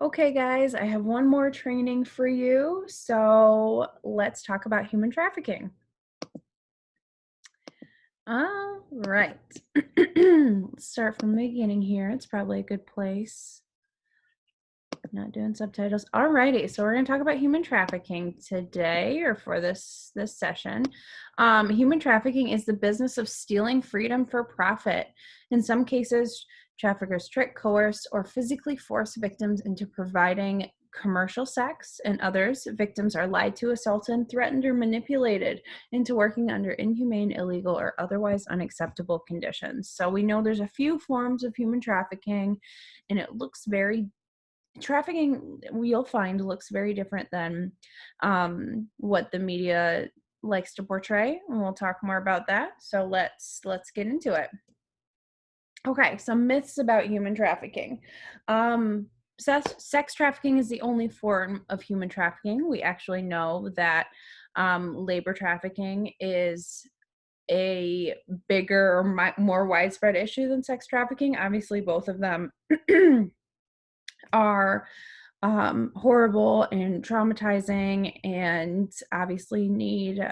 Okay, guys, I have one more training for you. So let's talk about human trafficking. All right. Let's start from the beginning here. It's probably a good place. Not doing subtitles. All righty. So we're going to talk about human trafficking today, or for this session. Human trafficking is the business of stealing freedom for profit. In some cases, traffickers trick, coerce, or physically force victims into providing commercial sex. In others, victims are lied to, assaulted, threatened, or manipulated into working under inhumane, illegal, or otherwise unacceptable conditions. So we know there's a few forms of human trafficking, and it looks very trafficking, you'll find, looks very different than what the media likes to portray, and we'll talk more about that. So let's get into it. Okay, some myths about human trafficking. Sex trafficking is the only form of human trafficking. We actually know that labor trafficking is a bigger or more widespread issue than sex trafficking. Obviously, both of them are horrible and traumatizing, and obviously need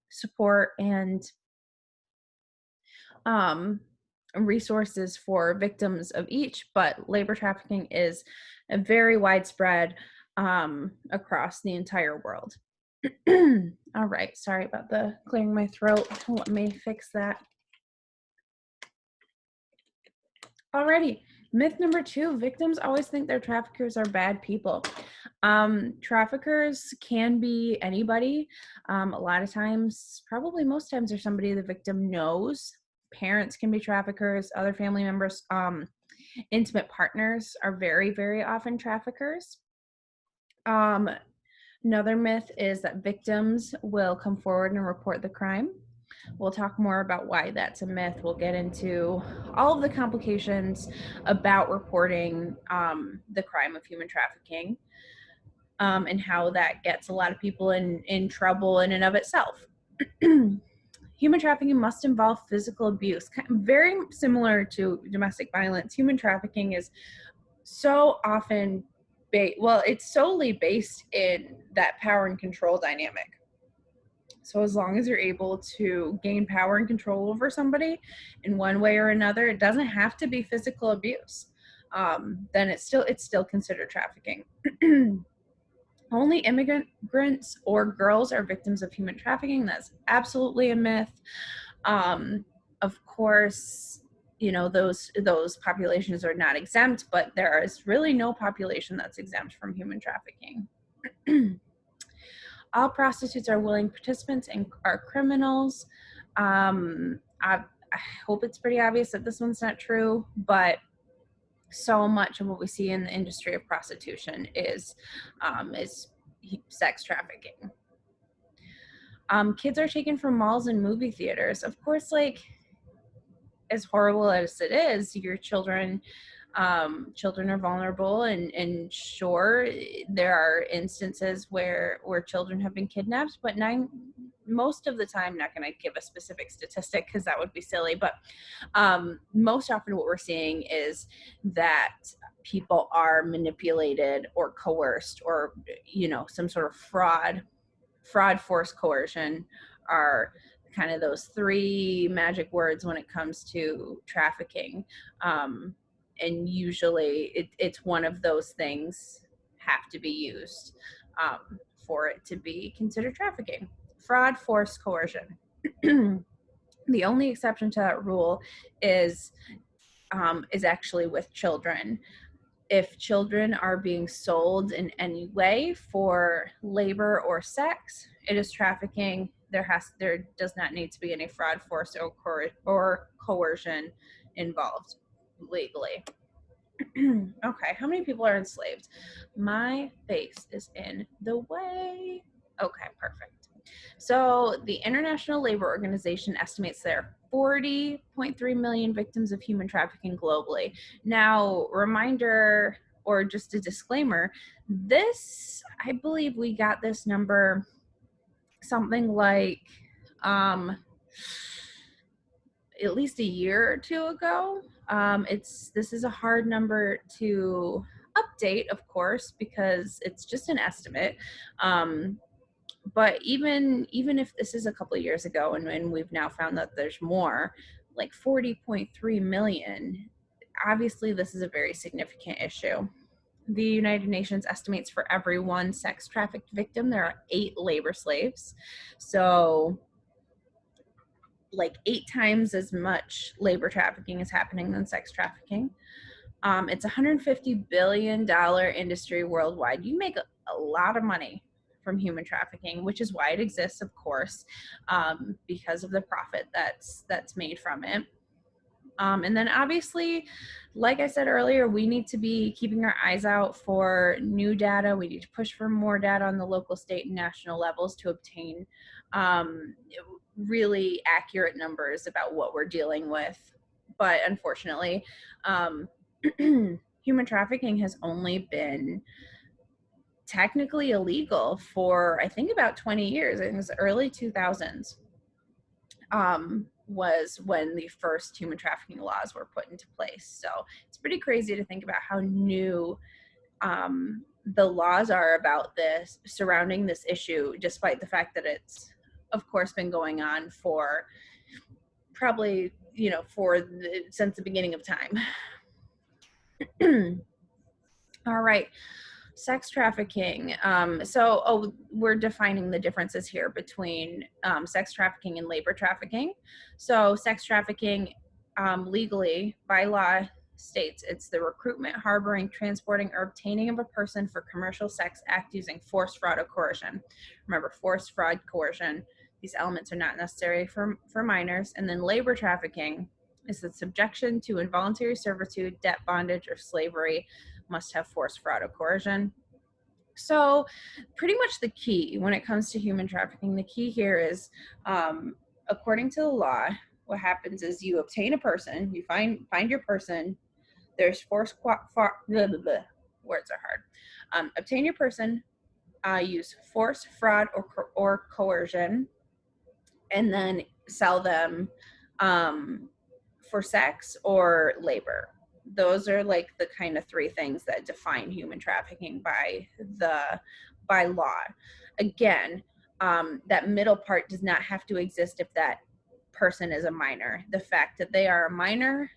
support and um, resources for victims of each. But labor trafficking is a very widespread across the entire world. All right, sorry about the clearing my throat. Let me fix that. Alrighty, myth number 2, victims always think their traffickers are bad people. Traffickers can be anybody. A lot of times, probably most times, they're somebody the victim knows. Parents can be traffickers, other family members. Intimate partners are very, very often traffickers. Another myth is that victims will come forward and report the crime. We'll talk more about why that's a myth. We'll get into all of the complications about reporting the crime of human trafficking, and how that gets a lot of people in trouble in and of itself. Human trafficking must involve physical abuse. Very similar to domestic violence, human trafficking is so often it's solely based in that power and control dynamic. So as long as you're able to gain power and control over somebody in one way or another, it doesn't have to be physical abuse. Then it's still considered trafficking. Only immigrants or girls are victims of human trafficking. That's absolutely a myth. Of course, those populations are not exempt, but there is really no population that's exempt from human trafficking. All prostitutes are willing participants and are criminals. I hope it's pretty obvious that this one's not true, but so much of what we see in the industry of prostitution is sex trafficking. Kids are taken from malls and movie theaters. Of course, as horrible as it is, your children are vulnerable, and sure, there are instances where children have been kidnapped, but most of the time, not going to give a specific statistic because that would be silly, but most often what we're seeing is that people are manipulated or coerced, or some sort of fraud, force, coercion are kind of those 3 magic words when it comes to trafficking. And usually it's one of those things have to be used for it to be considered trafficking. Fraud, force, coercion. The only exception to that rule is actually with children. If children are being sold in any way for labor or sex, it is trafficking. There does not need to be any fraud, force, or coercion involved legally. Okay, how many people are enslaved? My face is in the way. Okay, perfect. So the International Labor Organization estimates there are 40.3 million victims of human trafficking globally. Now, reminder, or just a disclaimer, I believe we got this number something like at least a year or 2 ago. This is a hard number to date, of course, because it's just an estimate. But even if this is a couple of years ago, and we've now found that there's more, like 40.3 million, obviously this is a very significant issue. The United Nations estimates for every one sex trafficked victim, there are 8 labor slaves. So, like 8 times as much labor trafficking is happening than sex trafficking. It's a $150 billion industry worldwide. You make a lot of money from human trafficking, which is why it exists, of course, because of the profit that's made from it. And then obviously, like I said earlier, we need to be keeping our eyes out for new data. We need to push for more data on the local, state, and national levels to obtain really accurate numbers about what we're dealing with. But unfortunately, human trafficking has only been technically illegal for, I think, about 20 years. I think it was the early 2000s. Was when the first human trafficking laws were put into place. So it's pretty crazy to think about how new the laws are about this, surrounding this issue, despite the fact that it's, of course, been going on for probably, since the beginning of time. All right. Sex trafficking. We're defining the differences here between sex trafficking and labor trafficking. So sex trafficking, legally, by law, states it's the recruitment, harboring, transporting, or obtaining of a person for commercial sex act using force, fraud, or coercion. Remember, force, fraud, coercion. These elements are not necessary for minors. And then labor trafficking is the subjection to involuntary servitude, debt, bondage, or slavery, must have force, fraud, or coercion. So pretty much the key when it comes to human trafficking, the key here is, according to the law, what happens is you obtain a person, you find your person, there's force, words are hard. Obtain your person, use force, fraud, or coercion, and then sell them for sex or labor. Those are like the kind of 3 things that define human trafficking by law. Again, that middle part does not have to exist if that person is a minor. The fact that they are a minor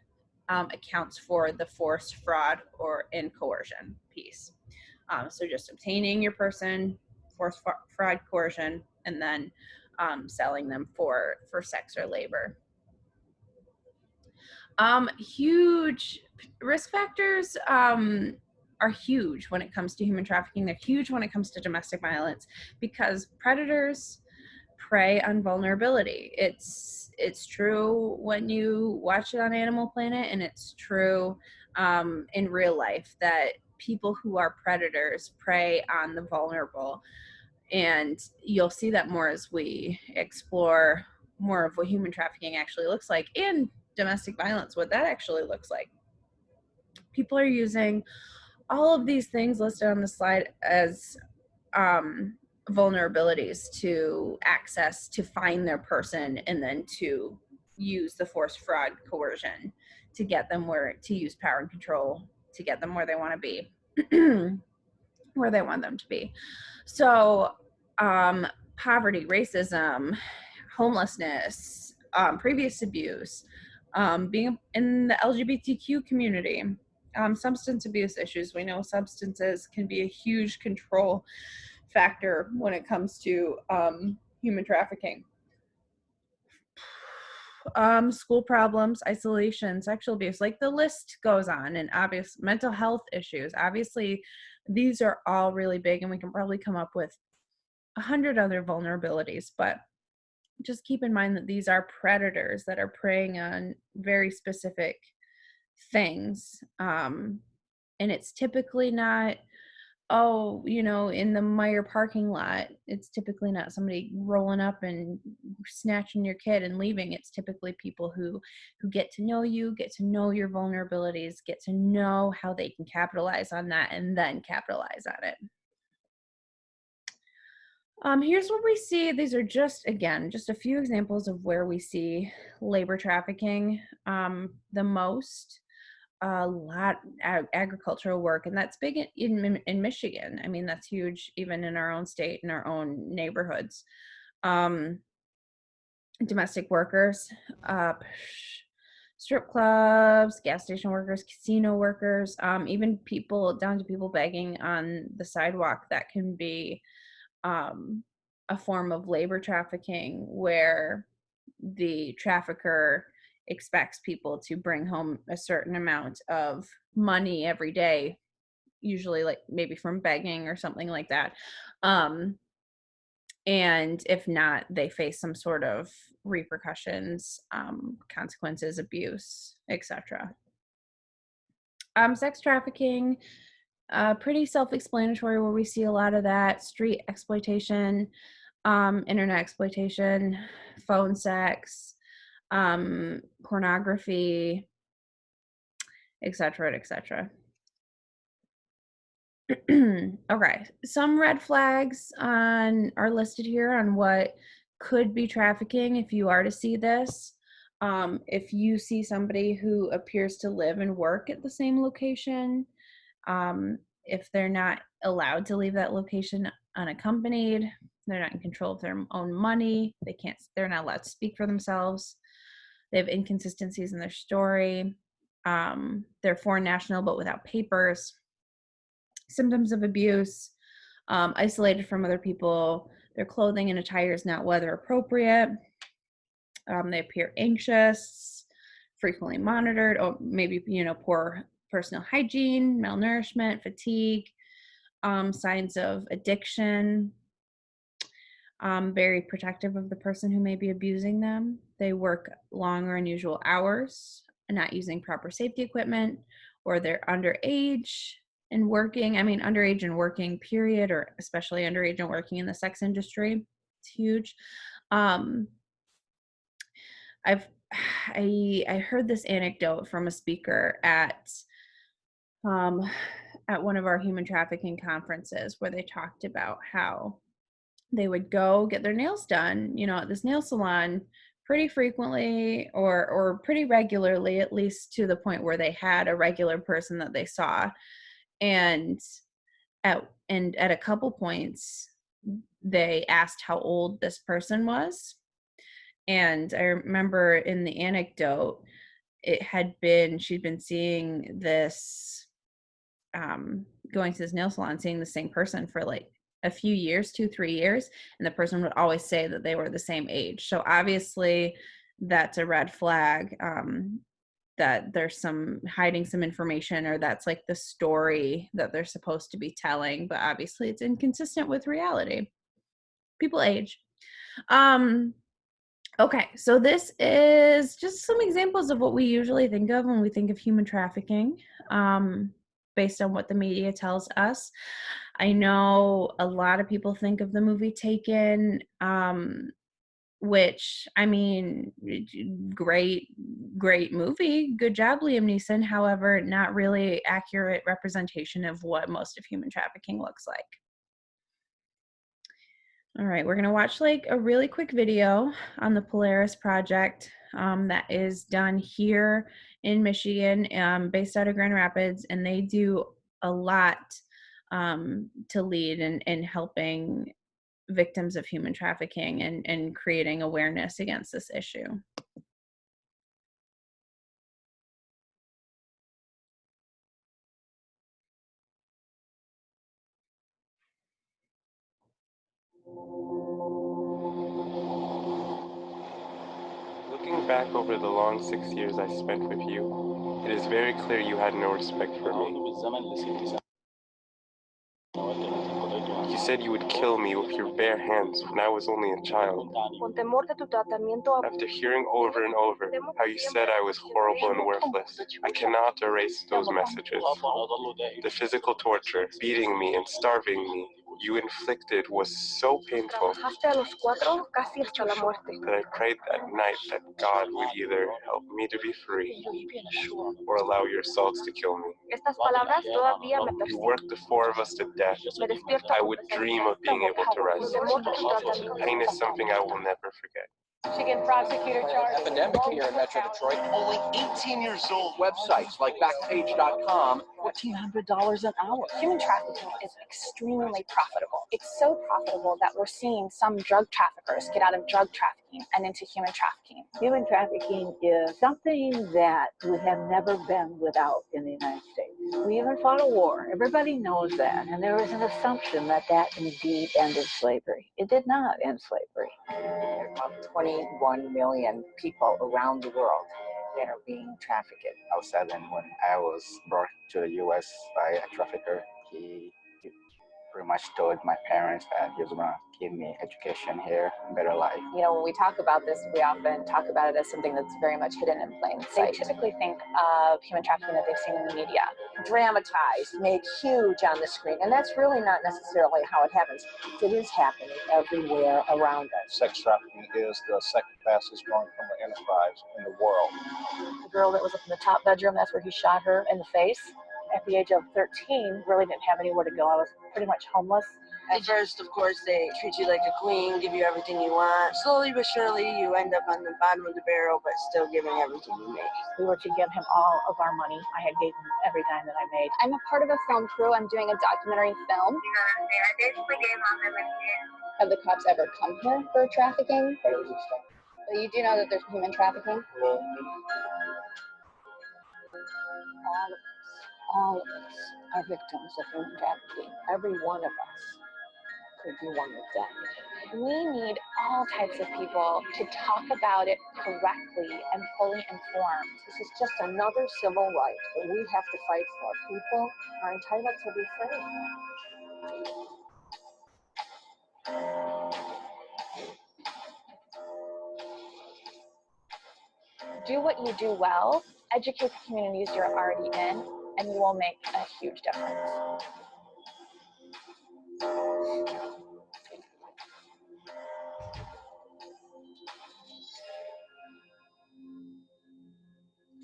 accounts for the force, fraud, and coercion piece. So just obtaining your person, force, fraud, coercion, and then selling them for sex or labor. Huge risk factors are huge when it comes to human trafficking. They're huge when it comes to domestic violence because predators prey on vulnerability. It's true when you watch it on Animal Planet, and it's true in real life that people who are predators prey on the vulnerable. And you'll see that more as we explore more of what human trafficking actually looks like, and domestic violence, what that actually looks like. People are using all of these things listed on the slide as vulnerabilities to access, to find their person, and then to use the force, fraud, coercion to get them to use power and control to get them where they want to be, where they want them to be. So poverty, racism, homelessness, previous abuse, being in the LGBTQ community, substance abuse issues. We know substances can be a huge control factor when it comes to human trafficking. School problems, isolation, sexual abuse, like the list goes on, and obvious mental health issues. Obviously, these are all really big, and we can probably come up with 100 other vulnerabilities, but just keep in mind that these are predators that are preying on very specific things. And it's typically not, in the Meijer parking lot, it's typically not somebody rolling up and snatching your kid and leaving. It's typically people who get to know you, get to know your vulnerabilities, get to know how they can capitalize on that, and then capitalize on it. Here's what we see. These are just a few examples of where we see labor trafficking the most. a lot agricultural work, and that's big in Michigan. I mean, that's huge even in our own state, in our own neighborhoods. Um, Domestic workers, strip clubs, gas station workers, casino workers, even people down to people begging on the sidewalk. That can be um, a form of labor trafficking where the trafficker expects people to bring home a certain amount of money every day, usually like maybe from begging or something like that. Um, and if not, they face some sort of repercussions, consequences, abuse, etc. Sex trafficking, pretty self-explanatory, where we see a lot of that. Street exploitation, internet exploitation, phone sex, pornography, etc., etc. Okay, some red flags are listed here on what could be trafficking if you are to see this. If you see somebody who appears to live and work at the same location, if they're not allowed to leave that location unaccompanied, they're not in control of their own money, they're not allowed to speak for themselves, they have inconsistencies in their story, they're foreign national but without papers, symptoms of abuse, isolated from other people, their clothing and attire is not weather appropriate, they appear anxious, frequently monitored, or maybe, poor personal hygiene, malnourishment, fatigue, signs of addiction, very protective of the person who may be abusing them. They work long or unusual hours, not using proper safety equipment, or they're underage and working. I mean, underage and working, period, or especially underage and working in the sex industry. It's huge. Um, I've I heard this anecdote from a speaker um, at one of our human trafficking conferences, where they talked about how they would go get their nails done, at this nail salon pretty frequently, or pretty regularly, at least to the point where they had a regular person that they saw. And at a couple points, they asked how old this person was. And I remember in the anecdote, she'd been seeing this, going to this nail salon, seeing the same person for like a few years, 2-3 years, and the person would always say that they were the same age. So obviously that's a red flag, that there's some hiding some information, or that's like the story that they're supposed to be telling, but obviously it's inconsistent with reality. People age. Okay, so this is just some examples of what we usually think of when we think of human trafficking, based on what the media tells us. I know a lot of people think of the movie Taken, which, I mean, great, great movie. Good job, Liam Neeson. However, not really accurate representation of what most of human trafficking looks like. All right, we're gonna watch like a really quick video on the Polaris project, that is done here in Michigan, based out of Grand Rapids, and they do a lot, to lead in helping victims of human trafficking and creating awareness against this issue. Looking back over the long 6 years I spent with you, it is very clear you had no respect for me. You said you would kill me with your bare hands when I was only a child. After hearing over and over how you said I was horrible and worthless, I cannot erase those messages. The physical torture, beating me and starving me, you inflicted was so painful that I prayed that night that God would either help me to be free or allow your assaults to kill me. You worked the four of us to death. I would dream of being able to rest. Pain is something I will never forget. Michigan prosecutor charged. Epidemic here in Metro Detroit. Only 18 years old. Websites like Backpage.com, $1,400 an hour. Human trafficking is extremely profitable. It's so profitable that we're seeing some drug traffickers get out of drug trafficking and into human trafficking. Human trafficking is something that we have never been without in the United States. We even fought a war. Everybody knows that. And there is an assumption that that indeed ended slavery. It did not end slavery. There are about 21 million people around the world that are being trafficked. I was 7 when I was brought to the U.S. by a trafficker. He pretty much told my parents that he was going to give me education here, better life. You know, when we talk about this, we often talk about it as something that's very much hidden in plain sight. They typically think of human trafficking that they've seen in the media. Dramatized, made huge on the screen, and that's really not necessarily how it happens. It is happening everywhere around us. Sex trafficking is the second fastest growing criminal enterprise in the world. The girl that was up in the top bedroom, that's where he shot her in the face. At the age of 13, really didn't have anywhere to go. I was pretty much homeless. At first, of course, they treat you like a queen, give you everything you want. Slowly but surely, you end up on the bottom of the barrel, but still giving everything you make. We were to give him all of our money. I had gave him every dime that I made. I'm a part of a film crew. I'm doing a documentary film. Have the cops ever come here for trafficking? But you do know that there's human trafficking? All of us are victims of human trafficking. Every one of us could be one of them. We need all types of people to talk about it correctly and fully informed. This is just another civil right that we have to fight for. People are entitled to be free. Do what you do well, educate the communities you're already in, and you will make a huge difference.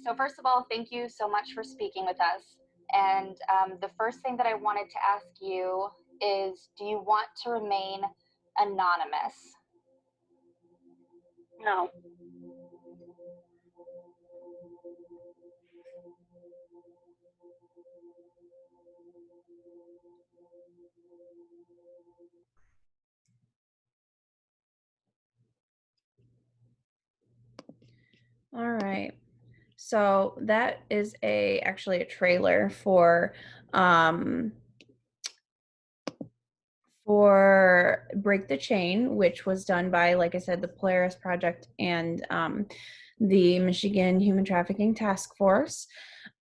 So first of all, thank you so much for speaking with us. And the first thing that I wanted to ask you is, do you want to remain anonymous? No. All right. So that is actually a trailer for Break the Chain, which was done by, like I said, the Polaris Project and the Michigan Human Trafficking Task Force.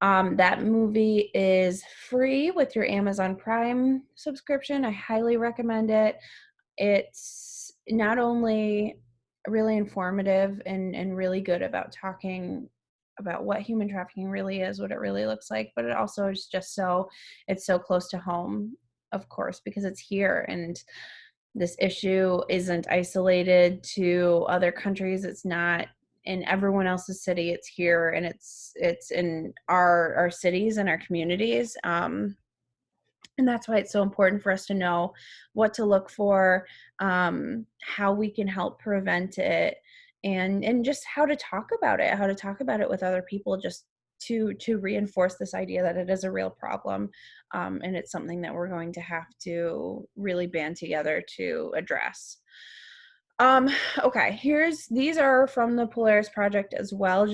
That movie is free with your Amazon Prime subscription. I highly recommend it. It's not only really informative and really good about talking about what human trafficking really is, what it really looks like, but it also is just it's so close to home, of course, because it's here, and this issue isn't isolated to other countries. It's not in everyone else's city. It's here, and it's in our cities and our communities. And that's why it's so important for us to know what to look for, how we can help prevent it, and just how to talk about it with other people, just to reinforce this idea that it is a real problem, and it's something that we're going to have to really band together to address. Okay, these are from the Polaris Project as well.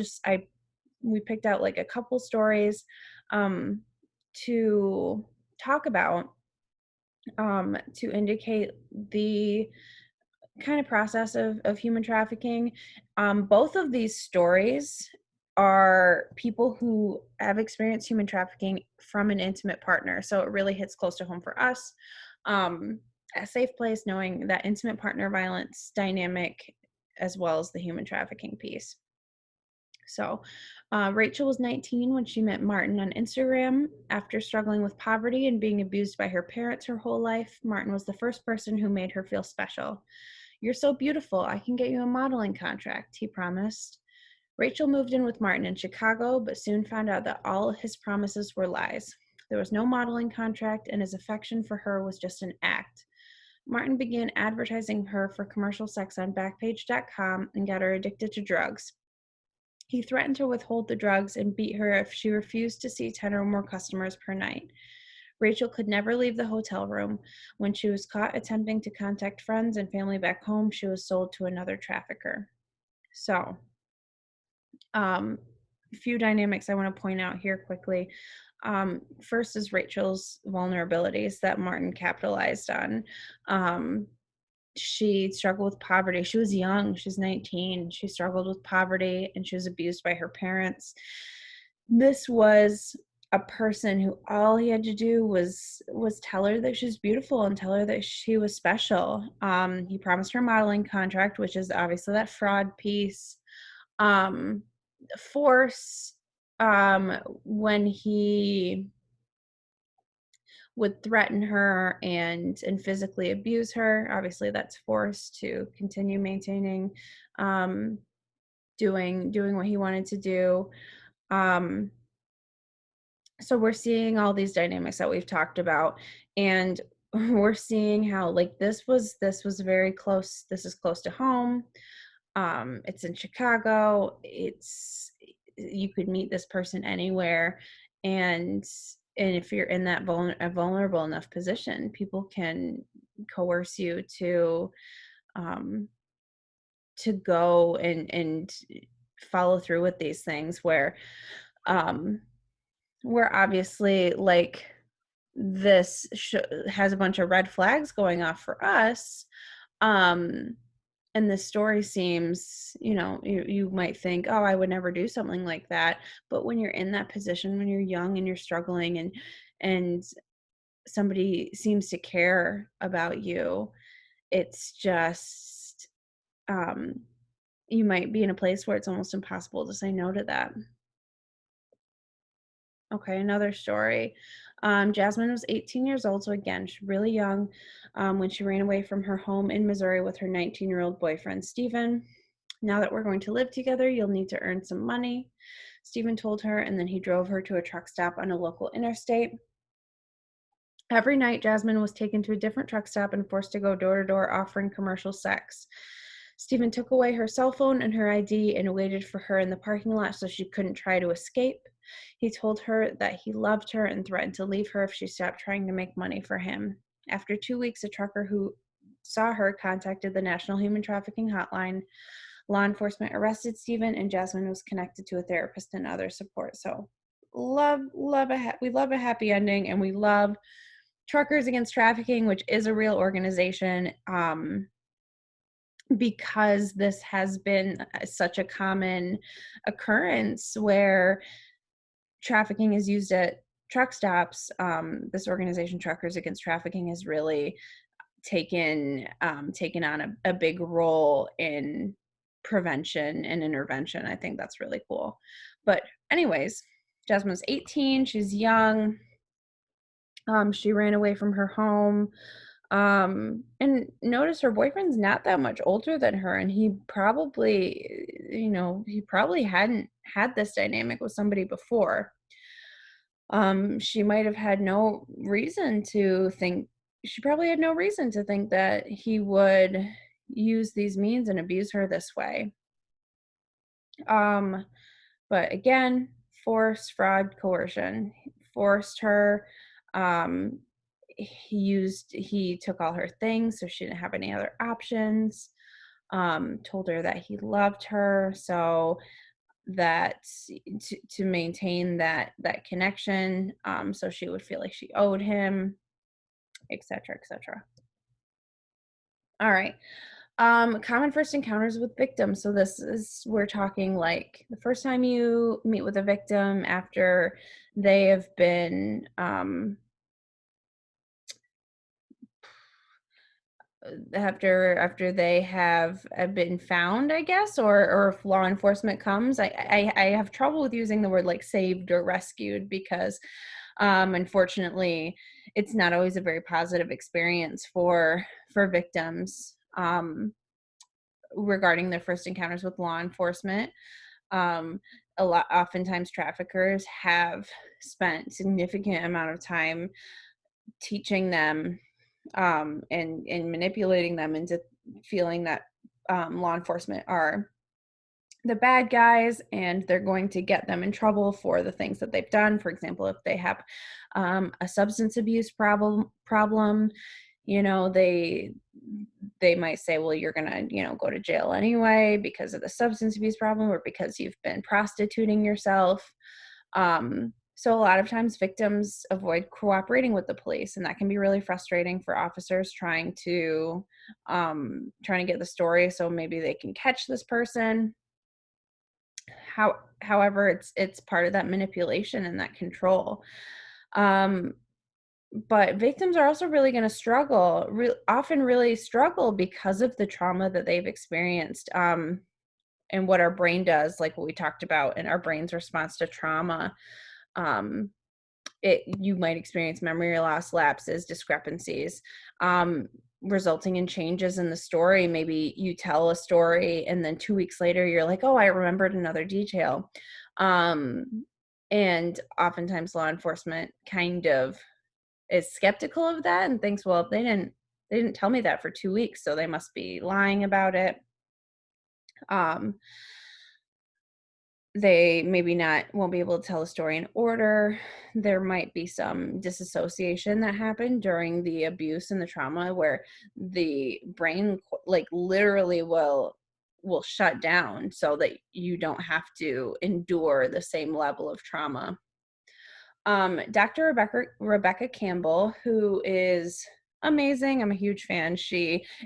We picked out like a couple stories to talk about, to indicate the kind of process of human trafficking. Both of these stories are people who have experienced human trafficking from an intimate partner, so it really hits close to home for us. A safe place, knowing that intimate partner violence dynamic as well as the human trafficking piece. So Rachel was 19 when she met Martin on Instagram. After struggling with poverty and being abused by her parents her whole life, Martin was the first person who made her feel special. "You're so beautiful. I can get you a modeling contract," he promised. Rachel moved in with Martin in Chicago, but soon found out that all his promises were lies. There was no modeling contract, and his affection for her was just an act. Martin began advertising her for commercial sex on Backpage.com and got her addicted to drugs. He threatened to withhold the drugs and beat her if she refused to see 10 or more customers per night. Rachel could never leave the hotel room. When she was caught attempting to contact friends and family back home, she was sold to another trafficker. So, a few dynamics I want to point out here quickly. First is Rachel's vulnerabilities that Martin capitalized on. She struggled with poverty. She was young. She's 19. She struggled with poverty and she was abused by her parents. This was a person who all he had to do was tell her that she's beautiful and tell her that she was special. He promised her a modeling contract, which is obviously that fraud piece. Force, when he would threaten her and physically abuse her. Obviously, that's forced to continue maintaining, doing what he wanted to do. So we're seeing all these dynamics that we've talked about, and we're seeing how like this was very close. This is close to home. It's in Chicago. You could meet this person anywhere, and if you're in that a vulnerable enough position, people can coerce you um, to go and follow through with these things where we're obviously like this has a bunch of red flags going off for us. And the story seems, you might think, oh, I would never do something like that. But when you're in that position, when you're young and you're struggling and somebody seems to care about you, it's just, you might be in a place where it's almost impossible to say no to that. Okay, another story. Jasmine was 18 years old, so again, she's really young, when she ran away from her home in Missouri with her 19-year-old boyfriend, Stephen. Now that we're going to live together, you'll need to earn some money, Stephen told her, and then he drove her to a truck stop on a local interstate. Every night, Jasmine was taken to a different truck stop and forced to go door to door offering commercial sex. Stephen took away her cell phone and her ID and waited for her in the parking lot so she couldn't try to escape. He told her that he loved her and threatened to leave her if she stopped trying to make money for him. After 2 weeks, a trucker who saw her contacted the National Human Trafficking Hotline. Law enforcement arrested Stephen, and Jasmine was connected to a therapist and other support. So, we love a happy ending, and we love Truckers Against Trafficking, which is a real organization. Because this has been such a common occurrence where trafficking is used at truck stops. This organization, Truckers Against Trafficking, has really taken on a big role in prevention and intervention. I think that's really cool. But anyways, Jasmine's 18. She's young. She ran away from her home. And notice her boyfriend's not that much older than her, and he probably hadn't had this dynamic with somebody before. She might have had no reason to think she probably had no reason to think that he would use these means and abuse her this way. But again, force, fraud, coercion. Forced her. Um, he took all her things, so she didn't have any other options. Told her that he loved her, so that to maintain that connection, so she would feel like she owed him, etc., etc. All right. Common first encounters with victims. So we're talking like the first time you meet with a victim after they have been after they have been found, I guess, or if law enforcement comes. I have trouble with using the word like saved or rescued because unfortunately it's not always a very positive experience for victims regarding their first encounters with law enforcement. Oftentimes traffickers have spent significant amount of time teaching them and manipulating them into feeling that law enforcement are the bad guys and they're going to get them in trouble for the things that they've done. For example, if they have a substance abuse problem, you know, they might say, well, you're gonna, you know, go to jail anyway because of the substance abuse problem or because you've been prostituting yourself. So a lot of times victims avoid cooperating with the police, and that can be really frustrating for officers trying to get the story so maybe they can catch this person. However, it's part of that manipulation and that control. But victims are also really going to struggle, often really struggle because of the trauma that they've experienced, and what our brain does, like what we talked about, in our brain's response to trauma. You might experience memory loss, lapses, discrepancies, resulting in changes in the story. Maybe you tell a story and then 2 weeks later you're like, oh, I remembered another detail. And oftentimes law enforcement kind of is skeptical of that and thinks, well, they didn't tell me that for 2 weeks, so they must be lying about it. They maybe won't be able to tell a story in order. There might be some disassociation that happened during the abuse and the trauma where the brain like literally will shut down so that you don't have to endure the same level of trauma. Dr. Rebecca Campbell, who is amazing. I'm a huge fan.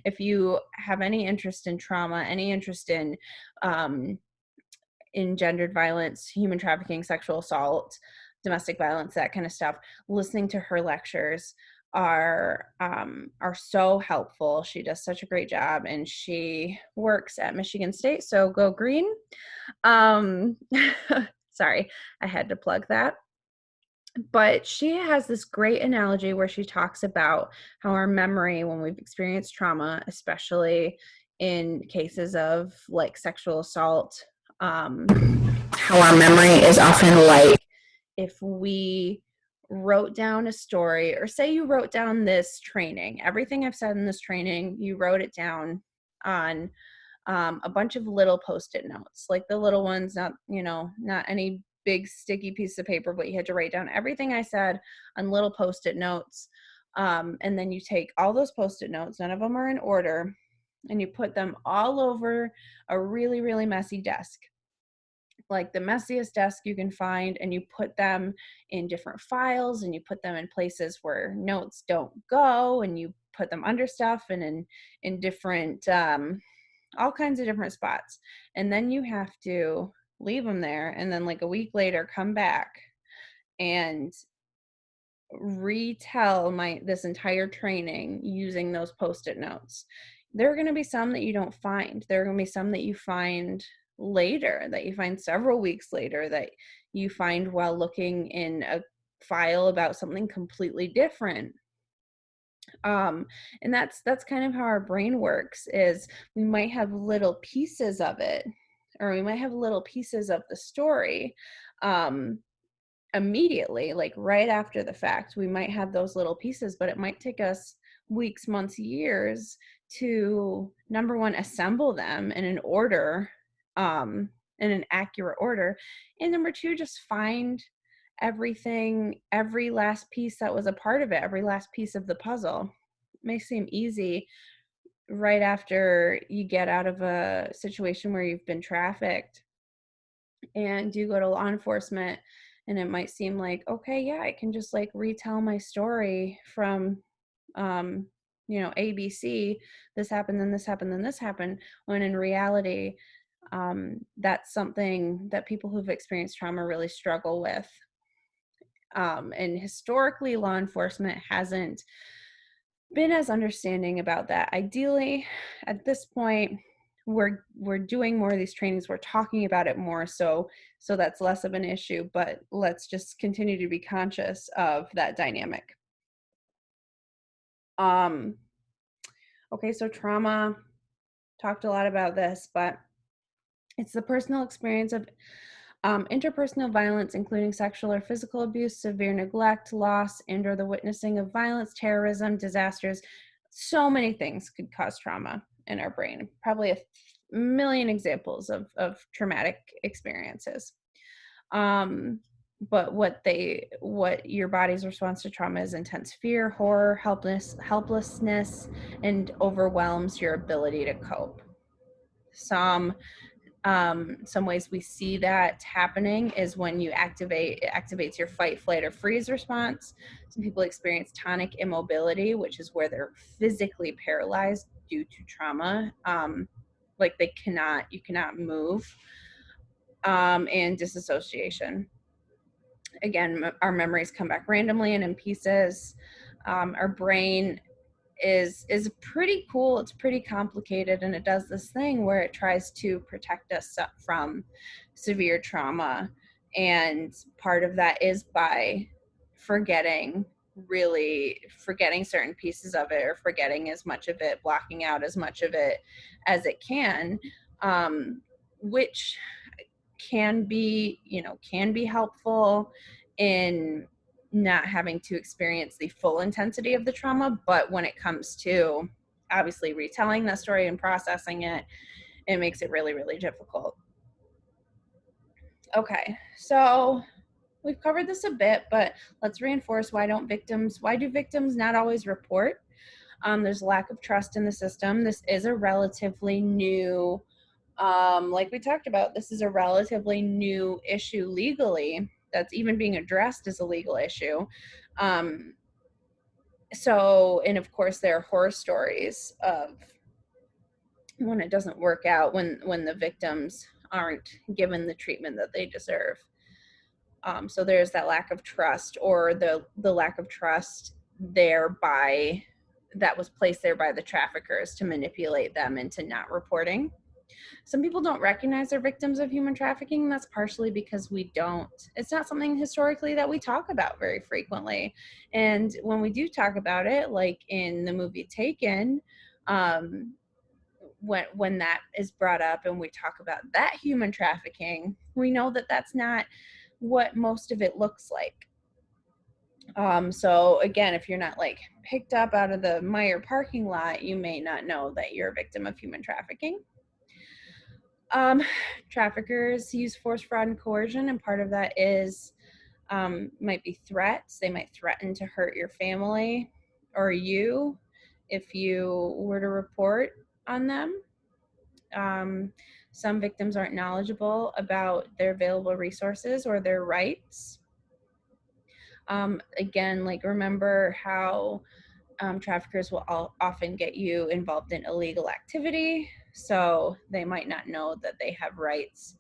If you have any interest in trauma, any interest in gendered violence, human trafficking, sexual assault, domestic violence, that kind of stuff, listening to her lectures are so helpful. She does such a great job, and she works at Michigan State, so go green. Sorry, I had to plug that. But she has this great analogy where she talks about how our memory, when we've experienced trauma, especially in cases of like sexual assault, how our memory is often like if we wrote down a story, or say you wrote down this training, everything I've said in this training, you wrote it down on a bunch of little Post-it notes, like the little ones, not any big sticky piece of paper, but you had to write down everything I said on little Post-it notes. And then you take all those Post-it notes, none of them are in order, and you put them all over a really, really messy desk, like the messiest desk you can find, and you put them in different files, and you put them in places where notes don't go, and you put them under stuff and in different all kinds of different spots. And then you have to leave them there, and then like a week later come back and retell this entire training using those Post-it notes. There are going to be some that you don't find. There are going to be some that you find later, that you find several weeks later, that you find while looking in a file about something completely different. And that's kind of how our brain works, is we might have little pieces of it, or we might have little pieces of the story immediately, like right after the fact. We might have those little pieces, but it might take us weeks, months, years to, number one, assemble them in an order, in an accurate order, and number two, just find everything, every last piece that was a part of it, every last piece of the puzzle. It may seem easy right after you get out of a situation where you've been trafficked and you go to law enforcement, and it might seem like, okay, yeah, I can just like retell my story from ABC, this happened, then this happened, then this happened, when in reality, that's something that people who've experienced trauma really struggle with. And historically, law enforcement hasn't been as understanding about that. Ideally, at this point, we're doing more of these trainings, we're talking about it more, so that's less of an issue, but let's just continue to be conscious of that dynamic. Okay, so trauma, talked a lot about this, but it's the personal experience of Interpersonal violence, including sexual or physical abuse, severe neglect, loss, and or the witnessing of violence, terrorism, disasters. So many things could cause trauma in our brain. Probably a million examples of traumatic experiences. But what your body's response to trauma is intense fear, horror, helplessness, and overwhelms your ability to cope. Some ways we see that happening is when it activates your fight, flight, or freeze response. Some people experience tonic immobility, which is where they're physically paralyzed due to trauma. Like you cannot move. And disassociation. Again, our memories come back randomly and in pieces. Our brain is pretty cool. It's pretty complicated, and it does this thing where it tries to protect us from severe trauma. And part of that is by forgetting certain pieces of it, or forgetting as much of it, blocking out as much of it as it can, which can be helpful in not having to experience the full intensity of the trauma. But when it comes to obviously retelling that story and processing it, it makes it really, really difficult. Okay, so we've covered this a bit, but let's reinforce why do victims not always report? There's a lack of trust in the system. This is a relatively new, like we talked about, this is a relatively new issue legally that's even being addressed as a legal issue. And of course, there are horror stories of when it doesn't work out, when the victims aren't given the treatment that they deserve. So there's that lack of trust, or the lack of trust that was placed there by the traffickers to manipulate them into not reporting. Some people don't recognize they're victims of human trafficking. That's partially because it's not something historically that we talk about very frequently. And when we do talk about it, like in the movie Taken, when that is brought up and we talk about that human trafficking, we know that that's not what most of it looks like. So again, if you're not like picked up out of the Meyer parking lot, you may not know that you're a victim of human trafficking. Traffickers use force, fraud, and coercion, and part of that is might be threats. They might threaten to hurt your family or you if you were to report on them. Some victims aren't knowledgeable about their available resources or their rights. Again, like, remember how traffickers will often get you involved in illegal activity, so they might not know that they have rights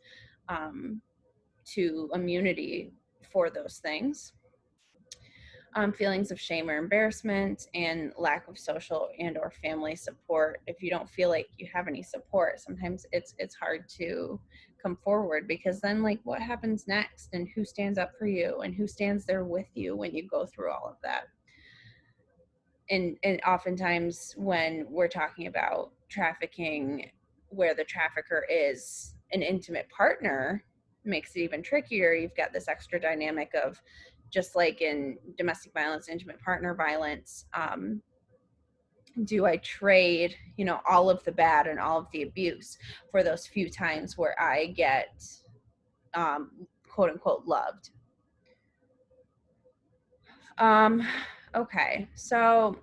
to immunity for those things. Feelings of shame or embarrassment, and lack of social and or family support. If you don't feel like you have any support, sometimes it's hard to come forward, because then, like, what happens next, and who stands up for you, and who stands there with you when you go through all of that. And oftentimes when we're talking about trafficking where the trafficker is an intimate partner, makes it even trickier. You've got this extra dynamic of, just like in domestic violence, intimate partner violence, do I trade, all of the bad and all of the abuse for those few times where I get quote unquote loved? Okay, so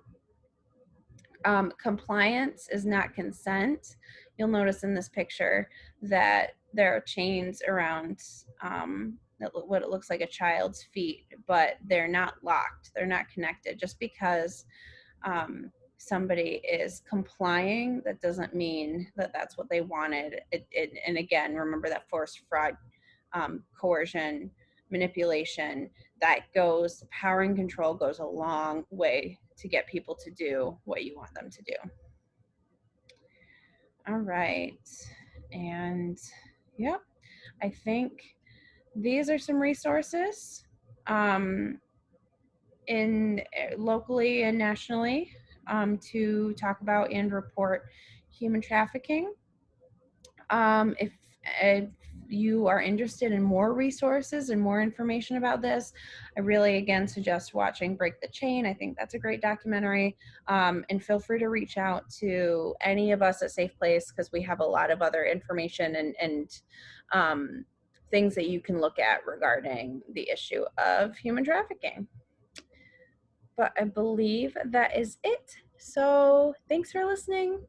compliance is not consent. You'll notice in this picture that there are chains around what it looks like a child's feet, but they're not locked. They're not connected. Just because somebody is complying, that doesn't mean that that's what they wanted. And again, remember that force, fraud, coercion, manipulation, power and control goes a long way to get people to do what you want them to do. All right. And yep, I think these are some resources in locally and nationally to talk about and report human trafficking. If you are interested in more resources and more information about this, I really, again, suggest watching Break the Chain. I think that's a great documentary. And feel free to reach out to any of us at Safe Place, because we have a lot of other information and things that you can look at regarding the issue of human trafficking. But I believe that is it. So thanks for listening.